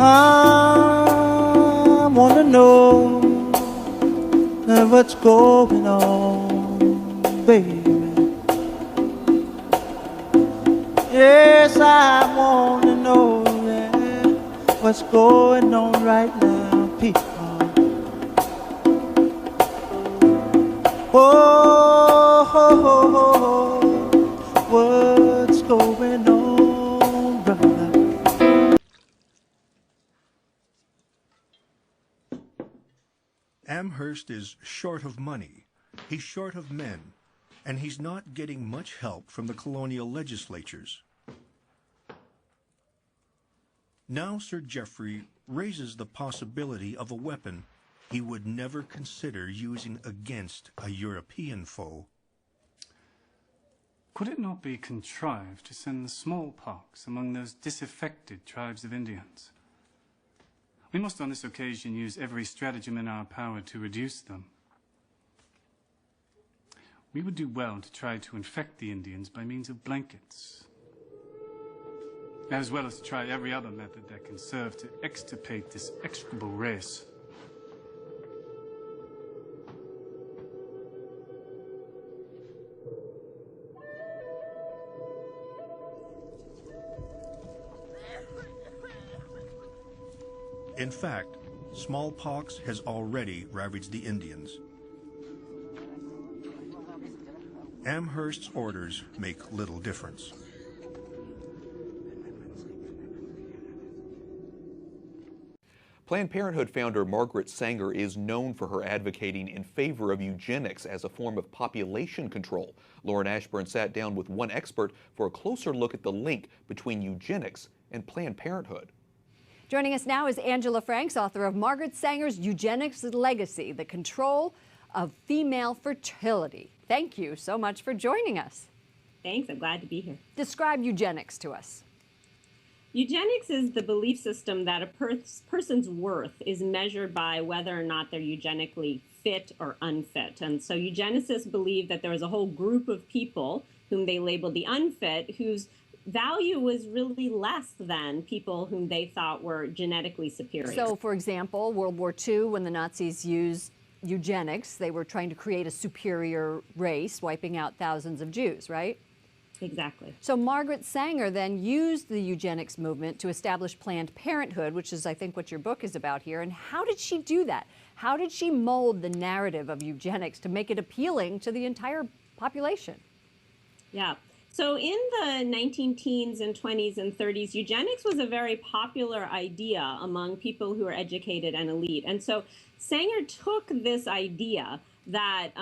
I wanna know what's going on, baby. Yes, I wanna know what's going on right now, people. Oh, what's going on, brother? Amherst is short of money, he's short of men, and he's not getting much help from the colonial legislatures. Now Sir Geoffrey raises the possibility of a weapon he would never consider using against a European foe. Could it not be contrived to send the smallpox among those disaffected tribes of Indians? We must on this occasion use every stratagem in our power to reduce them. We would do well to try to infect the Indians by means of blankets, as well as to try every other method that can serve to extirpate this execrable race. In fact, smallpox has already ravaged the Indians. Amherst's orders make little difference. Planned Parenthood founder Margaret Sanger is known for her advocating in favor of eugenics as a form of population control. Lauren Ashburn sat down with one expert for a closer look at the link between eugenics and Planned Parenthood. Joining us now is Angela Franks, author of Margaret Sanger's Eugenics Legacy, The Control of Female Fertility. Thank you so much for joining us. Thanks, I'm glad to be here. Describe eugenics to us. Eugenics is the belief system that a person's worth is measured by whether or not they're eugenically fit or unfit. And so eugenicists believe that there was a whole group of people whom they labeled the unfit, whose value was really less than people whom they thought were genetically superior. So, for example, World War II, when the Nazis used eugenics, they were trying to create a superior race, wiping out thousands of Jews, right? Exactly. So Margaret Sanger then used the eugenics movement to establish Planned Parenthood, which is, I think, what your book is about here. And how did she do that? How did she mold the narrative of eugenics to make it appealing to the entire population? Yeah. So in the 19-teens and 20s and 30s, eugenics was a very popular idea among people who were educated and elite. And so Sanger took this idea that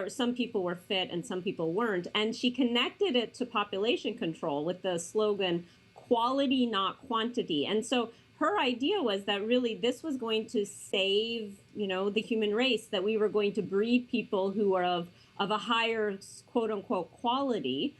some people were fit and some people weren't, and she connected it to population control with the slogan, quality, not quantity. And so her idea was that really this was going to save, the human race, that we were going to breed people who are of a higher, quote unquote, quality,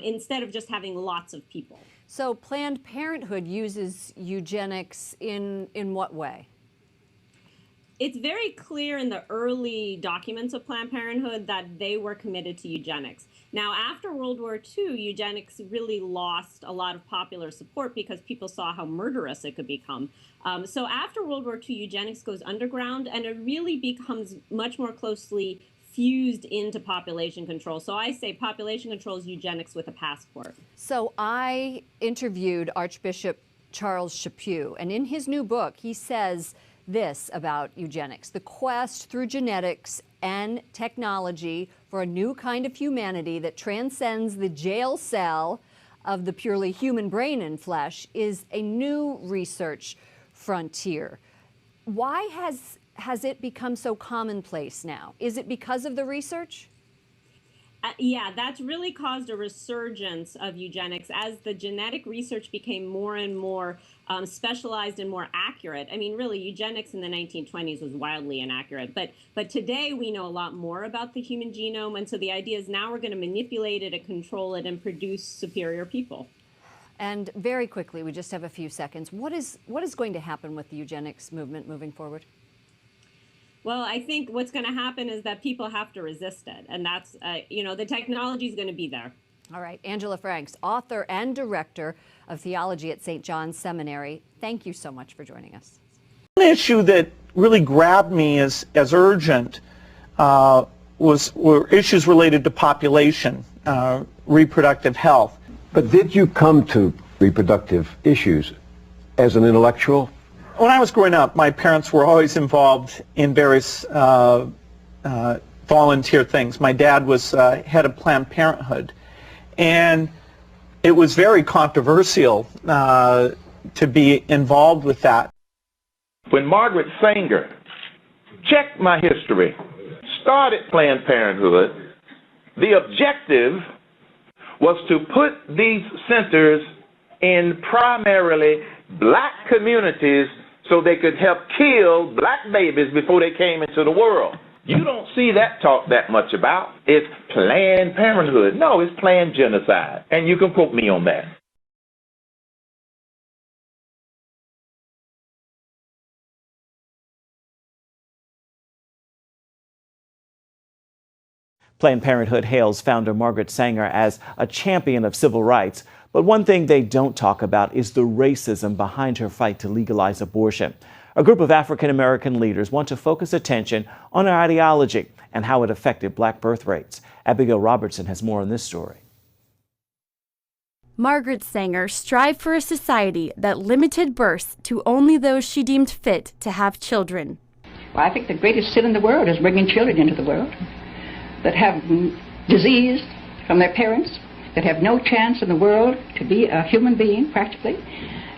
instead of just having lots of people. So Planned Parenthood uses eugenics in what way? It's very clear in the early documents of Planned Parenthood that they were committed to eugenics. Now, after World War II, eugenics really lost a lot of popular support because people saw how murderous it could become. So after World War II, eugenics goes underground, and it really becomes much more closely fused into population control. So I say population control is eugenics with a passport. So I interviewed Archbishop Charles Chaput, and in his new book, he says this about eugenics: the quest through genetics and technology for a new kind of humanity that transcends the jail cell of the purely human brain and flesh is a new research frontier. Why has it become so commonplace now? Is it because of the research? Yeah, that's really caused a resurgence of eugenics as the genetic research became more and more specialized and more accurate. I mean, really, eugenics in the 1920s was wildly inaccurate. But today we know a lot more about the human genome. And so the idea is now we're going to manipulate it and control it and produce superior people. And very quickly, we just have a few seconds. What is going to happen with the eugenics movement moving forward? Well, I think what's going to happen is that people have to resist it. And that's, the technology is going to be there. All right. Angela Franks, author and director of theology at St. John's Seminary. Thank you so much for joining us. One issue that really grabbed me as urgent were issues related to population, reproductive health. But did you come to reproductive issues as an intellectual? When I was growing up, my parents were always involved in various volunteer things. My dad was head of Planned Parenthood, and it was very controversial to be involved with that. When Margaret Sanger, check my history, started Planned Parenthood, the objective was to put these centers in primarily black communities so they could help kill black babies before they came into the world. You don't see that talked that much about. It's Planned Parenthood. No, it's planned genocide. And you can quote me on that. Planned Parenthood hails founder Margaret Sanger as a champion of civil rights. But one thing they don't talk about is the racism behind her fight to legalize abortion. A group of African-American leaders want to focus attention on her ideology and how it affected black birth rates. Abigail Robertson has more on this story. Margaret Sanger strived for a society that limited births to only those she deemed fit to have children. Well, I think the greatest sin in the world is bringing children into the world that have disease from their parents, that have no chance in the world to be a human being, practically.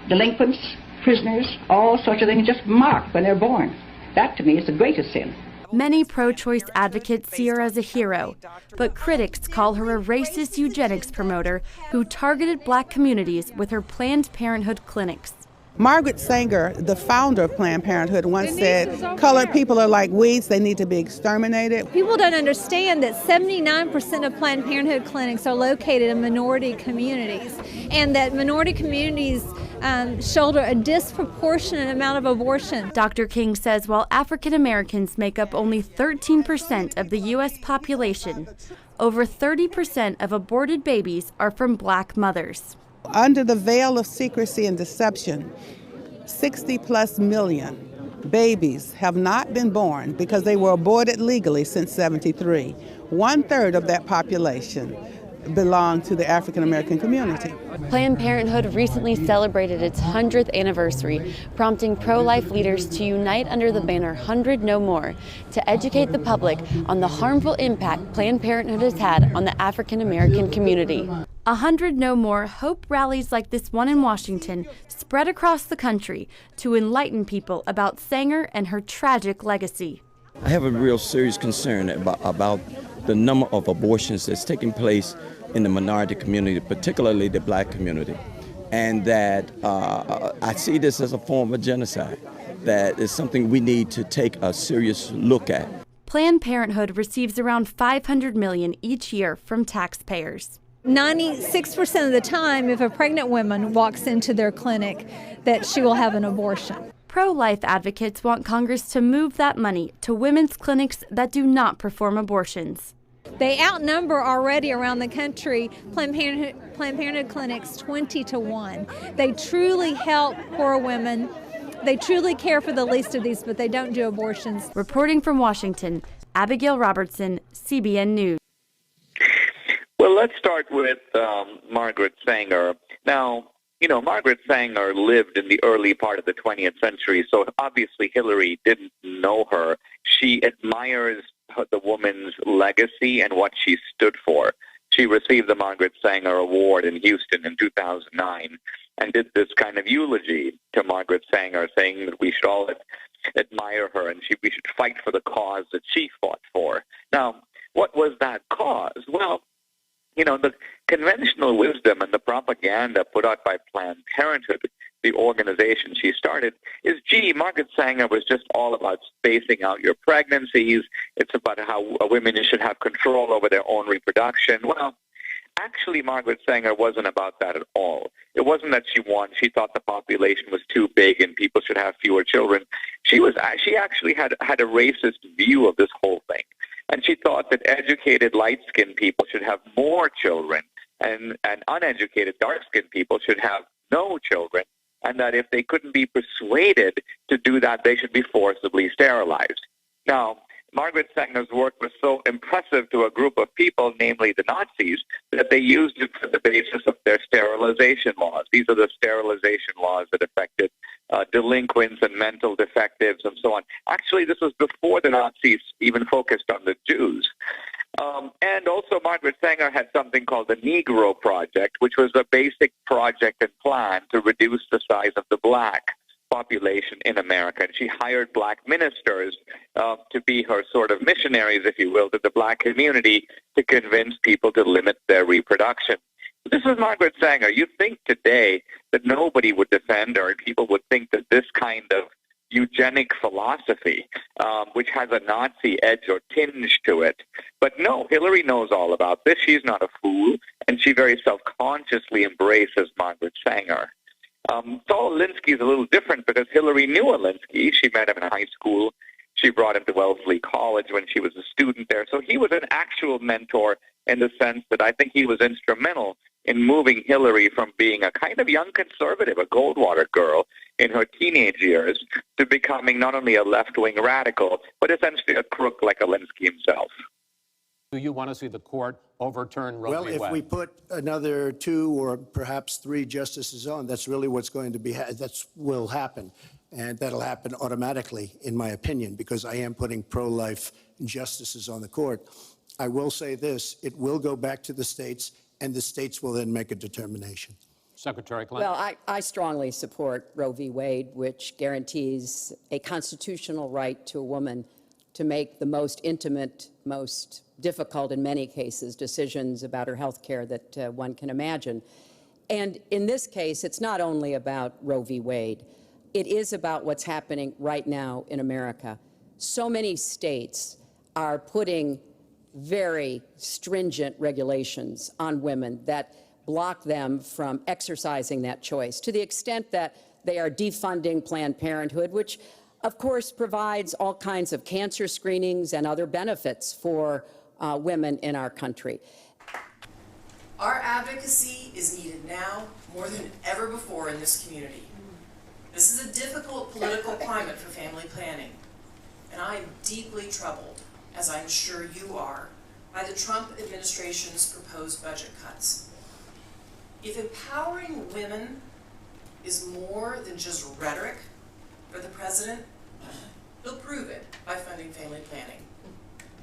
Delinquents, prisoners, all sorts of things just marked when they're born. That, to me, is the greatest sin. Many pro-choice advocates see her as a hero, but critics call her a racist eugenics promoter who targeted black communities with her Planned Parenthood clinics. Margaret Sanger, the founder of Planned Parenthood, once said, colored people are like weeds, they need to be exterminated. People don't understand that 79% of Planned Parenthood clinics are located in minority communities, and that minority communities shoulder a disproportionate amount of abortion. Dr. King says while African Americans make up only 13% of the U.S. population, over 30% of aborted babies are from black mothers. Under the veil of secrecy and deception, 60+ million babies have not been born because they were aborted legally since '73. 1/3 of that population belong to the African American community. Planned Parenthood recently celebrated its 100th anniversary, prompting pro-life leaders to unite under the banner 100 No More to educate the public on the harmful impact Planned Parenthood has had on the African American community. 100 No More hope rallies like this one in Washington spread across the country to enlighten people about Sanger and her tragic legacy. I have a real serious concern about the number of abortions that's taking place in the minority community, particularly the black community. And that I see this as a form of genocide. That is something we need to take a serious look at. Planned Parenthood receives around $500 million each year from taxpayers. 96% of the time, if a pregnant woman walks into their clinic, that she will have an abortion. Pro-life advocates want Congress to move that money to women's clinics that do not perform abortions. They outnumber already around the country Planned Parenthood clinics 20-1. They truly help poor women. They truly care for the least of these, but they don't do abortions. Reporting from Washington, Abigail Robertson, CBN News. Well, let's start with Margaret Sanger. Now, you know, Margaret Sanger lived in the early part of the 20th century, so obviously Hillary didn't know her. She admires the woman's legacy and what she stood for. She received the Margaret Sanger Award in Houston in 2009 and did this kind of eulogy to Margaret Sanger, saying that we should all admire her and we should fight for the cause that she fought for. Now, what was that cause? Well, you know, the conventional wisdom and the propaganda put out by Planned Parenthood, the organization she started, is, gee, Margaret Sanger was just all about spacing out your pregnancies. It's about how women should have control over their own reproduction. Well, actually, Margaret Sanger wasn't about that at all. It wasn't that she thought the population was too big and people should have fewer children. She actually had a racist view of this whole thing. And she thought that educated light-skinned people should have more children and uneducated dark-skinned people should have no children, and that if they couldn't be persuaded to do that, they should be forcibly sterilized. Now, Margaret Sanger's work was so impressive to a group of people, namely the Nazis, that they used it for the basis of their sterilization laws. These are the sterilization laws that affected delinquents and mental defectives and so on. Actually, this was before the Nazis even focused on the Jews. And also Margaret Sanger had something called the Negro Project, which was a basic project and plan to reduce the size of the black population in America. And she hired black ministers to be her sort of missionaries, if you will, to the black community to convince people to limit their reproduction. This is Margaret Sanger. You think today that nobody would defend her, and people would think that this kind of eugenic philosophy, which has a Nazi edge or tinge to it. But no, Hillary knows all about this. She's not a fool, and she very self-consciously embraces Margaret Sanger. Saul Alinsky is a little different because Hillary knew Alinsky. She met him in high school. She brought him to Wellesley College when she was a student there. So he was an actual mentor in the sense that I think he was instrumental in moving Hillary from being a kind of young conservative, a Goldwater girl in her teenage years, to becoming not only a left-wing radical, but essentially a crook like Alinsky himself. Do you want to see the court overturn Roe v. Wade? Well, if we put another 2 or perhaps 3 justices on, that's really what's going to be, will happen. And that'll happen automatically, in my opinion, because I am putting pro-life justices on the court. I will say this, it will go back to the states, and the states will then make a determination. Secretary Clinton. Well, I strongly support Roe v. Wade, which guarantees a constitutional right to a woman to make the most intimate, most difficult in many cases, decisions about her health care that one can imagine. And in this case, it's not only about Roe v. Wade. It is about what's happening right now in America. So many states are putting very stringent regulations on women that block them from exercising that choice, to the extent that they are defunding Planned Parenthood, which of course provides all kinds of cancer screenings and other benefits for women in our country. Our advocacy is needed now more than ever before in this community. This is a difficult political climate for family planning, and I am deeply troubled, as I'm sure you are, by the Trump administration's proposed budget cuts. If empowering women is more than just rhetoric for the president, he'll prove it by funding family planning.